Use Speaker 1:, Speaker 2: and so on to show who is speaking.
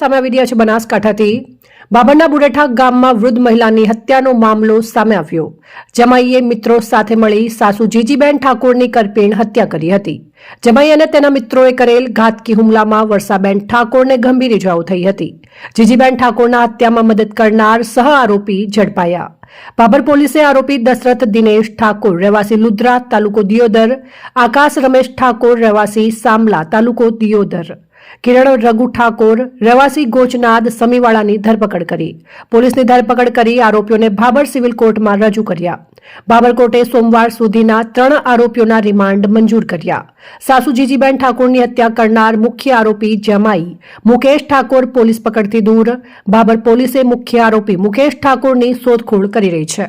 Speaker 1: સામે આવી રહ્યા છે બનાસકાંઠાથી બાબરના બુરેઠા ગામમાં વૃદ્ધ મહિલાની હત્યાનો મામલો સામે આવ્યો। જમાઈએ મિત્રો સાથે મળી સાસુ જીજીબેન ઠાકોરની કરપીણ હત્યા કરી હતી। જમાઈ અને તેના મિત્રોએ કરેલ ઘાતકી હુમલામાં વર્ષાબેન ઠાકોરને ગંભીર ઇજાઓ થઈ હતી। જીજીબેન ઠાકોરના હત્યામાં મદદ કરનાર સહ આરોપી ઝડપાયા। બાબર પોલીસે આરોપી દશરથ દિનેશ ઠાકોર રહેવાસી લુદ્રા તાલુકો દિયોદર, આકાશ રમેશ ઠાકોર રહેવાસી સામલા તાલુકો દિયોદર, કિરણ રઘુ ઠાકોર રહેવાસી ગોચનાદ સમીવાળાની ધરપકડ કરી। પોલીસની ધરપકડ કરી આરોપીઓને ભાબર સિવિલ કોર્ટમાં રજૂ કર્યા। ભાબર કોર્ટે સોમવાર સુધીના 3 આરોપીઓના રિમાન્ડ મંજૂર કર્યા। સાસુ જીજીબેન ઠાકોરની હત્યા કરનાર મુખ્ય આરોપી જમાઈ મુકેશ ઠાકોર પોલીસ પકડથી દૂર। ભાબર પોલીસે મુખ્ય આરોપી મુકેશ ઠાકોરની શોધખોળ કરી રહી છે।